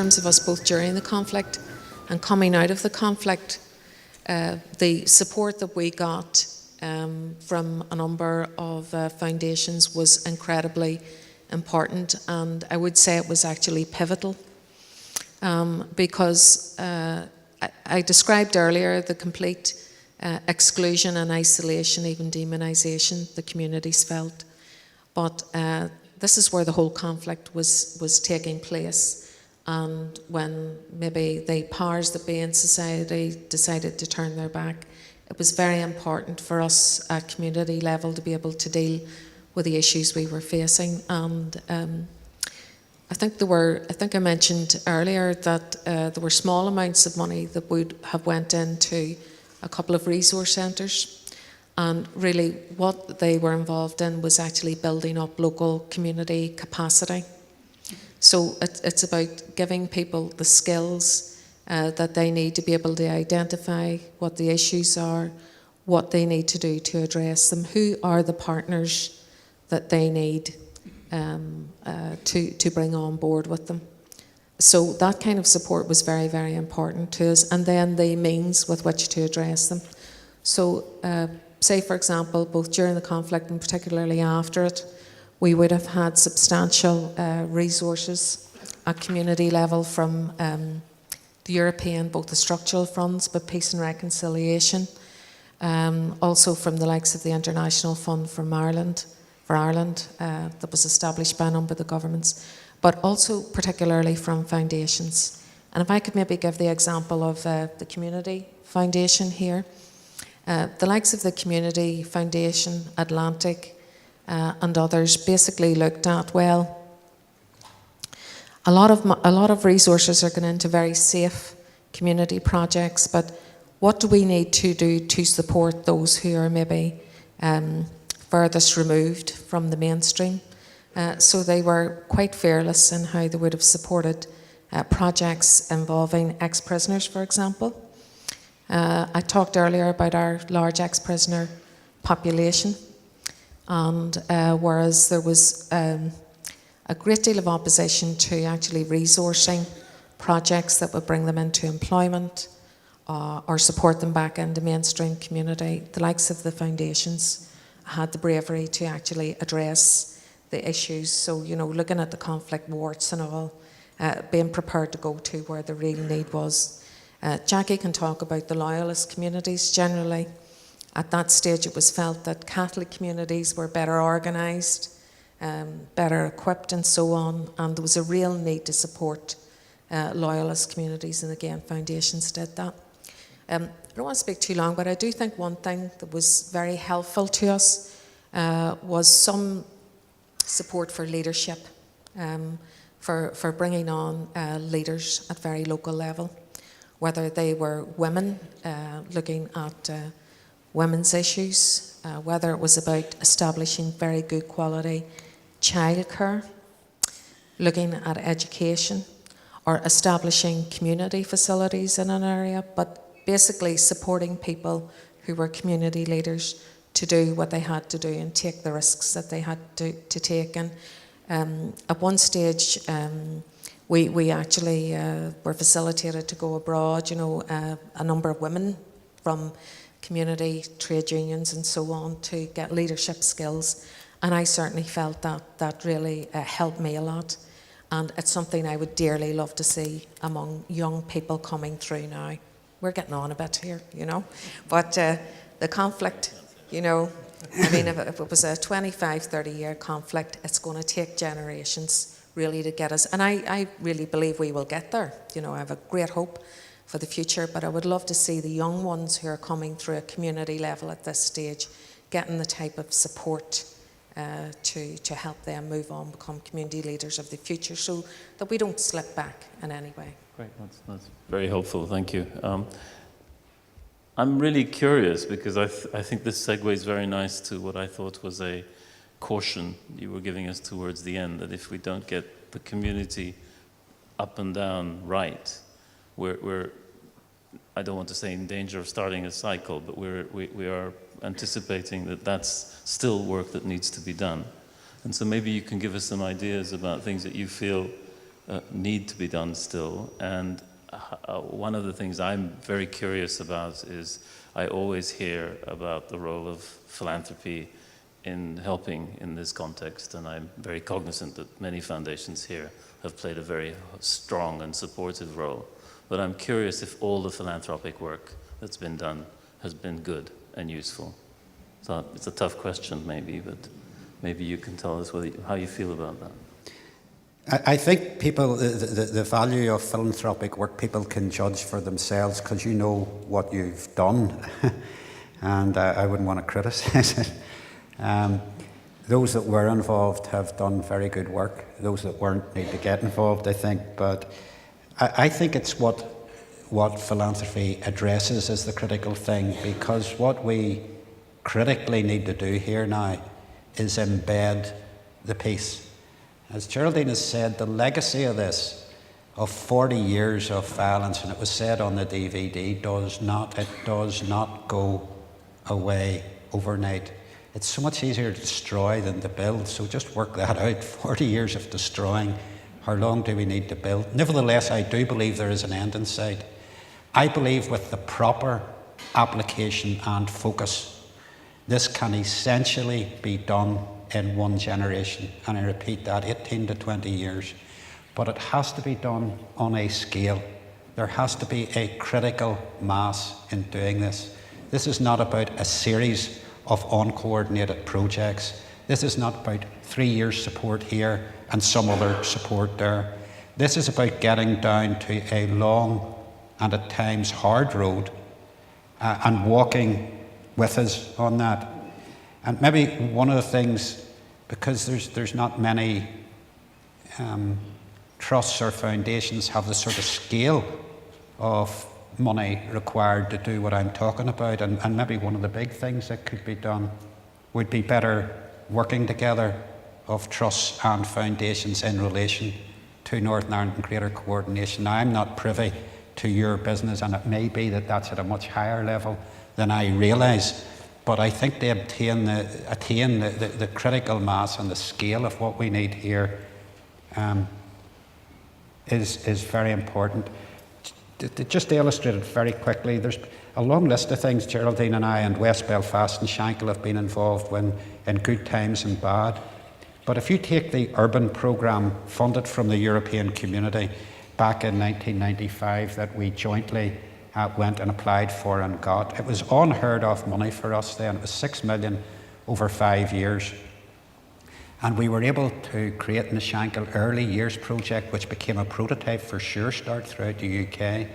terms of us both during the conflict and coming out of the conflict, the support that we got from a number of foundations was incredibly important, and I would say it was actually pivotal, because I described earlier the complete exclusion and isolation, even demonisation the communities felt. But this is where the whole conflict was taking place. And when maybe the powers that be in society decided to turn their back, it was very important for us at community level to be able to deal with the issues we were facing. And I think I mentioned earlier that there were small amounts of money that would have went into a couple of resource centres. And really what they were involved in was actually building up local community capacity. So it's about giving people the skills that they need to be able to identify what the issues are, what they need to do to address them, who are the partners that they need to bring on board with them. So that kind of support was very, very important to us, and then the means with which to address them. So say, for example, both during the conflict and particularly after it, we would have had substantial resources at community level from the European, both the structural funds, but peace and reconciliation, also from the likes of the International Fund for Ireland, that was established by a number of the governments, but also particularly from foundations. And if I could maybe give the example of the Community Foundation here. The likes of the Community Foundation, Atlantic, and others basically looked at, well, a lot of resources are going into very safe community projects, but what do we need to do to support those who are maybe furthest removed from the mainstream? So they were quite fearless in how they would have supported projects involving ex-prisoners, for example. I talked earlier about our large ex-prisoner population, and whereas there was a great deal of opposition to actually resourcing projects that would bring them into employment or support them back into mainstream community, the likes of the foundations had the bravery to actually address the issues. So, you know, looking at the conflict warts and all, being prepared to go to where the real need was. Jackie can talk about the loyalist communities. Generally, at that stage it was felt that Catholic communities were better organised, better equipped and so on, and there was a real need to support loyalist communities, and again, foundations did that. I don't want to speak too long, but I do think one thing that was very helpful to us was some support for leadership, for bringing on leaders at very local level, whether they were women looking at women's issues, whether it was about establishing very good quality childcare, looking at education, or establishing community facilities in an area, but basically supporting people who were community leaders to do what they had to do and take the risks that they had to take. And at one stage, we actually were facilitated to go abroad, you know, a number of women from community trade unions and so on to get leadership skills. And I certainly felt that really helped me a lot. And it's something I would dearly love to see among young people coming through now. We're getting on a bit here, you know. But the conflict, you know, I mean, if it was a 25, 30-year conflict, it's going to take generations really to get us. And I really believe we will get there. You know, I have a great hope for the future, but I would love to see the young ones who are coming through a community level at this stage getting the type of support to help them move on, become community leaders of the future, so that we don't slip back in any way. Great, that's very helpful, thank you. I'm really curious because I think this segues very nice to what I thought was a caution you were giving us towards the end, that if we don't get the community up and down right, we're I don't want to say in danger of starting a cycle, but we are anticipating that that's still work that needs to be done. And so maybe you can give us some ideas about things that you feel need to be done still. And one of the things I'm very curious about is I always hear about the role of philanthropy in helping in this context, and I'm very cognizant that many foundations here have played a very strong and supportive role. But I'm curious if all the philanthropic work that's been done has been good and useful. So it's a tough question maybe, but maybe you can tell us how you feel about that. I think people, the value of philanthropic work, people can judge for themselves because you know what you've done, and I wouldn't want to criticize it. Those that were involved have done very good work. Those that weren't need to get involved, I think. But I think it's what philanthropy addresses is the critical thing, because what we critically need to do here now is embed the peace. As Geraldine has said, the legacy of this, of 40 years of violence, and it was said on the DVD, does not go away overnight. It's so much easier to destroy than to build, so just work that out. 40 years of destroying, how long do we need to build? Nevertheless, I do believe there is an end in sight. I believe with the proper application and focus, this can essentially be done in one generation, and I repeat that, 18 to 20 years. But it has to be done on a scale. There has to be a critical mass in doing this. This is not about a series of uncoordinated projects. This is not about 3 years support here and some other support there. This is about getting down to a long and at times hard road and walking with us on that. And maybe one of the things, because there's not many trusts or foundations have the sort of scale of money required to do what I'm talking about, and maybe one of the big things that could be done would be better working together of trusts and foundations in relation to Northern Ireland and greater coordination. Now, I'm not privy to your business, and it may be that that's at a much higher level than I realise, but I think to attain the critical mass and the scale of what we need here is very important. Just to illustrate it very quickly, there's a long list of things Geraldine and I and West Belfast and Shankill have been involved in good times and bad. But if you take the urban programme funded from the European Community back in 1995 that we jointly went and applied for and got, it was unheard of money for us then. It was 6 million over 5 years. And we were able to create in the Shankill Early Years project, which became a prototype for Sure Start throughout the UK,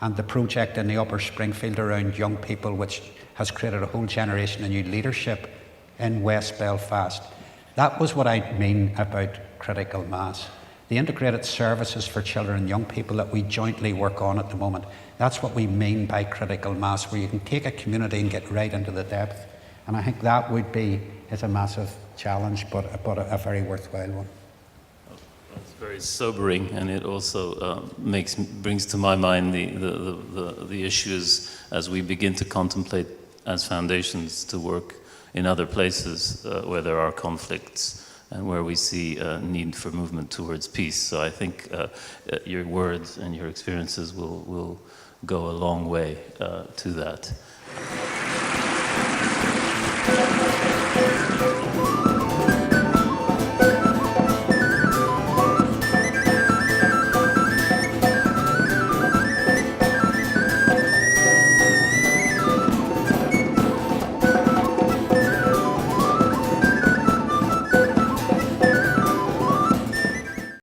and the project in the Upper Springfield around young people, which has created a whole generation of new leadership in West Belfast. That was what I mean about critical mass. The integrated services for children and young people that we jointly work on at the moment, that's what we mean by critical mass, where you can take a community and get right into the depth. And I think that would be, it's a massive challenge, but a very worthwhile one. It's very sobering, and it also brings to my mind the issues as we begin to contemplate as foundations to work in other places where there are conflicts and where we see a need for movement towards peace. So I think your words and your experiences will go a long way to that.